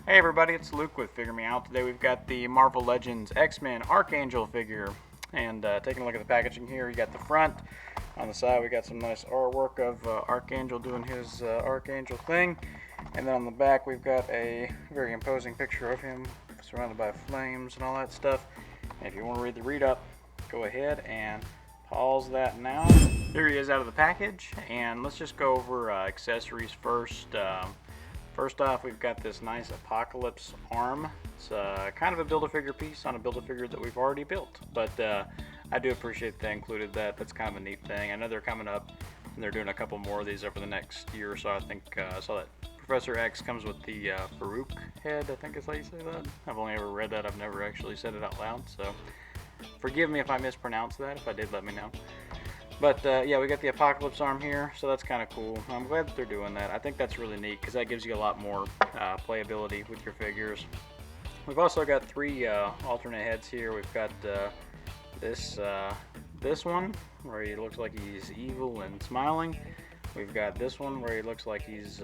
Hey everybody, it's Luke with Figure Me Out. Today we've got the Marvel Legends X-Men Archangel figure. And taking a look at the packaging here, you got the front. On the side we got some nice artwork of Archangel doing his Archangel thing. And then on the back we've got a very imposing picture of him surrounded by flames and all that stuff. And if you want to read the read-up, go ahead and pause that now. Here he is out of the package, and let's just go over accessories first. First off, we've got this nice Apocalypse arm. It's kind of a Build-A-Figure piece on a Build-A-Figure that we've already built, but I do appreciate they included that. That's kind of a neat thing. I know they're coming up, and they're doing a couple more of these over the next year or so. I think I saw that Professor X comes with the Farouk head, I think is how you say that. I've only ever read that. I've never actually said it out loud, so forgive me if I mispronounce that. If I did, let me know. But yeah, we got the Apocalypse arm here, so that's kind of cool. I'm glad that they're doing that. I think that's really neat because that gives you a lot more playability with your figures. We've also got three alternate heads here. We've got this one where he looks like he's evil and smiling. We've got this one where he looks like he's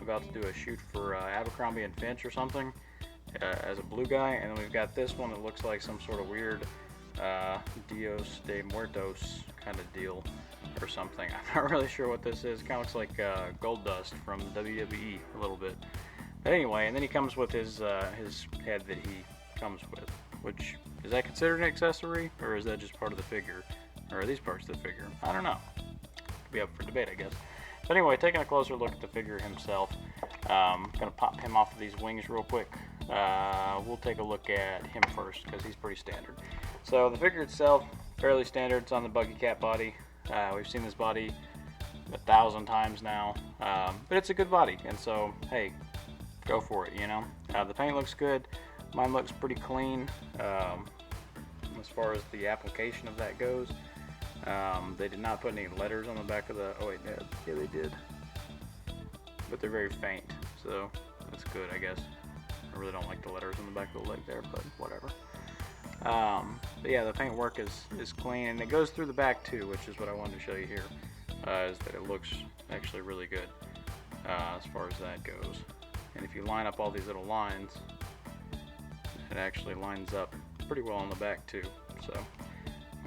about to do a shoot for Abercrombie and Finch or something as a blue guy. And then we've got this one that looks like some sort of weird Dios de Muertos kind of deal or something. I'm not really sure what this is. It kind of looks like Gold Dust from WWE a little bit. But anyway, and then he comes with his head that he comes with, which, is that considered an accessory, or is that just part of the figure? Or are these parts of the figure? I don't know. Could be up for debate, I guess. But anyway, taking a closer look at the figure himself, I'm going to pop him off of these wings real quick. We'll take a look at him first because he's pretty standard. So the figure itself, fairly standard. It's on the Buggy Cat body. We've seen this body 1,000 times now, but it's a good body, and so hey, go for it, you know. The paint looks good. Mine looks pretty clean as far as the application of that goes. They did not put any letters on the back of the, oh wait, yeah they did, but they're very faint, so that's good, I guess. I really don't like the letters on the back of the leg there, but whatever. But yeah, the paint work is clean, and it goes through the back too, which is what I wanted to show you here, is that it looks actually really good as far as that goes. And if you line up all these little lines, it actually lines up pretty well on the back too, so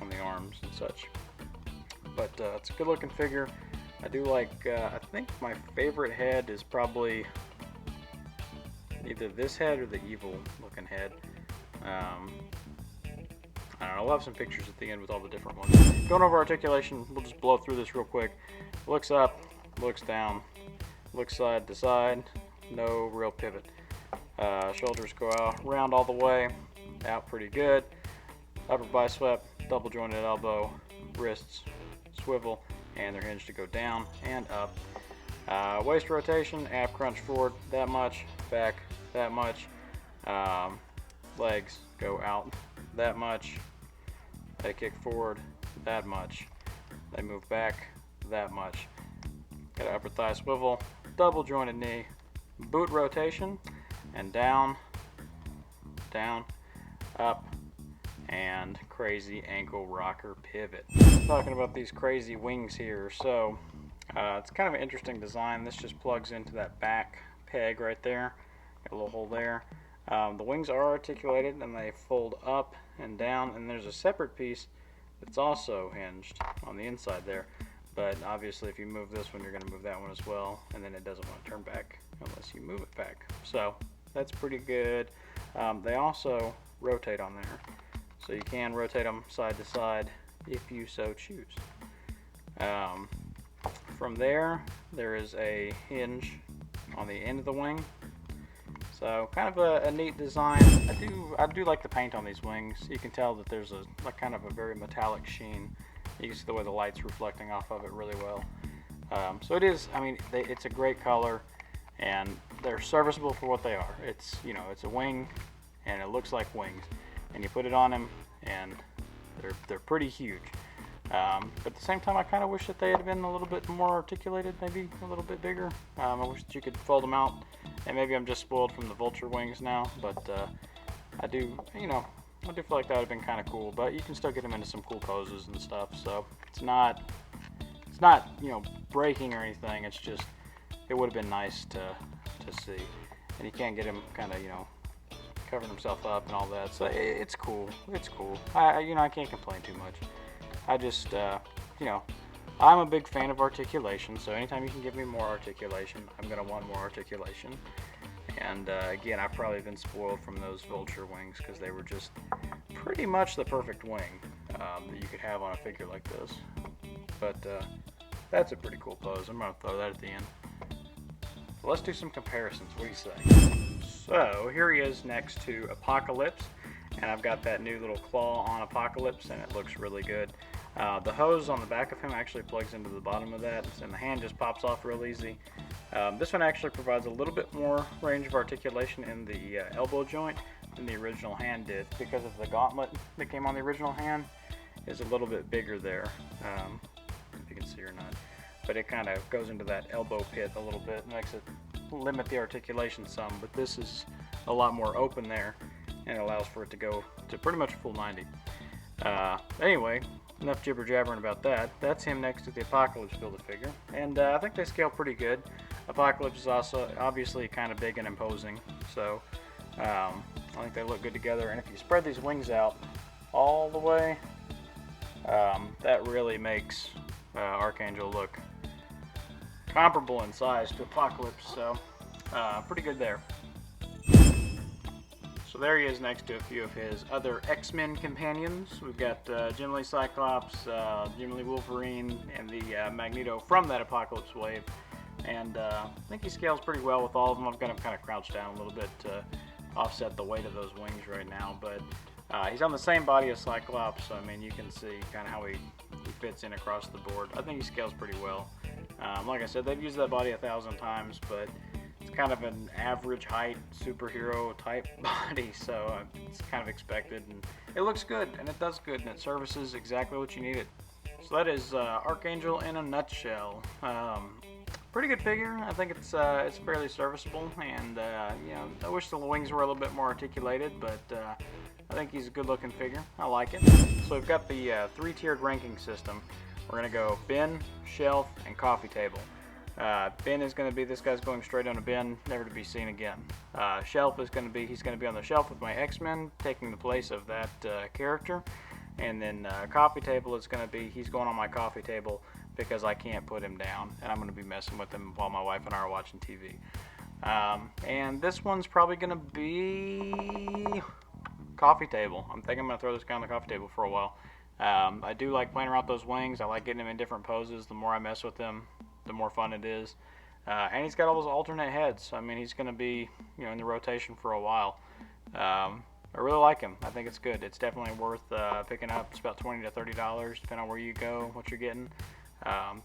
on the arms and such. But it's a good looking figure. I do like, I think my favorite head is probably either this head or the evil looking head. I don't know, we'll have some pictures at the end with all the different ones. Going over articulation, we'll just blow through this real quick. Looks up, looks down, looks side to side, no real pivot. Shoulders go out, round all the way, out pretty good. Upper bicep, double jointed elbow, wrists swivel, and they're hinged to go down and up. Waist rotation, ab crunch forward that much, back that much. Legs go out that much. They kick forward that much. They move back that much. Got an upper thigh swivel, double jointed knee, boot rotation, and down, down, up, and crazy ankle rocker pivot. Talking about these crazy wings here, so it's kind of an interesting design. This just plugs into that back peg right there. Got a little hole there. The wings are articulated and they fold up and down, and there's a separate piece that's also hinged on the inside there. But obviously if you move this one, you're going to move that one as well, and then it doesn't want to turn back unless you move it back. So that's pretty good. They also rotate on there, so you can rotate them side to side if you so choose. From there is a hinge on the end of the wing. So kind of a neat design. I do like the paint on these wings. You can tell that there's a kind of a very metallic sheen. You can see the way the light's reflecting off of it really well. So it is, I mean, it's a great color, and they're serviceable for what they are. It's, you know, it's a wing, and it looks like wings, and you put it on them, and they're pretty huge. But at the same time, I kind of wish that they had been a little bit more articulated, maybe a little bit bigger. I wish that you could fold them out, and maybe I'm just spoiled from the vulture wings now, but I do, you know, I do feel like that would have been kind of cool. But you can still get them into some cool poses and stuff, so it's not, you know, breaking or anything. It's just, it would have been nice to see. and you can't get him kind of, covering himself up and all that. So it's cool. It's cool. I can't complain too much. I just, I'm a big fan of articulation. So anytime you can give me more articulation, I'm gonna want more articulation. And again, I've probably been spoiled from those vulture wings because they were just pretty much the perfect wing that you could have on a figure like this. But that's a pretty cool pose. I'm gonna throw that at the end. So let's do some comparisons. What do you say? So here he is next to Apocalypse, and I've got that new little claw on Apocalypse, and it looks really good. The hose on the back of him actually plugs into the bottom of that, and the hand just pops off real easy. This one actually provides a little bit more range of articulation in the elbow joint than the original hand did, because of the gauntlet that came on the original hand is a little bit bigger there. If you can see or not, but it kind of goes into that elbow pit a little bit, makes it limit the articulation some, but this is a lot more open there, and it allows for it to go to pretty much a full 90. Anyway, enough jibber jabbering about that. That's him next to the Apocalypse Build-A-Figure, and I think they scale pretty good. Apocalypse is also obviously kind of big and imposing, so I think they look good together. And if you spread these wings out all the way, that really makes Archangel look comparable in size to Apocalypse, so pretty good there. So there he is next to a few of his other X-Men companions. We've got Jim Lee Cyclops, Jim Lee Wolverine, and the Magneto from that Apocalypse wave. And I think he scales pretty well with all of them. I've got him kind of crouched down a little bit to offset the weight of those wings right now, but he's on the same body as Cyclops, so I mean you can see kind of how he fits in across the board. I think he scales pretty well. Like I said, they've used that body 1,000 times, but it's kind of an average height superhero type body, so it's kind of expected, and it looks good, and it does good, and it services exactly what you need it. So that is Archangel in a nutshell. Pretty good figure. I think it's fairly serviceable, and I wish the wings were a little bit more articulated, but I think he's a good-looking figure. I like it. So we've got the 3-tiered ranking system. We're gonna go bin, shelf, and coffee table. Bin is gonna be, this guy's going straight on a bin, never to be seen again. Shelf is gonna be, he's gonna be on the shelf with my X-Men, taking the place of that character. And then coffee table is gonna be, he's going on my coffee table because I can't put him down, and I'm going to be messing with him while my wife and I are watching TV. And this one's probably going to be coffee table. I'm thinking I'm going to throw this guy on the coffee table for a while. I do like playing around with those wings. I like getting him in different poses. The more I mess with him, the more fun it is. And he's got all those alternate heads. I mean, he's going to be in the rotation for a while. I really like him. I think it's good. It's definitely worth picking up. It's about $20 to $30, depending on where you go, what you're getting.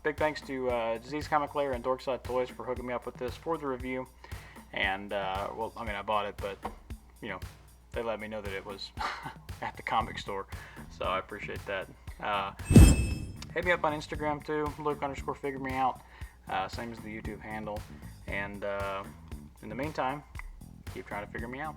Big thanks to Disease Comic Lair and Dorkside Toys for hooking me up with this for the review. And, well, I mean, I bought it, but, they let me know that it was at the comic store. So I appreciate that. Hit me up on Instagram, too, Luke_figuremeout, same as the YouTube handle. And in the meantime, keep trying to figure me out.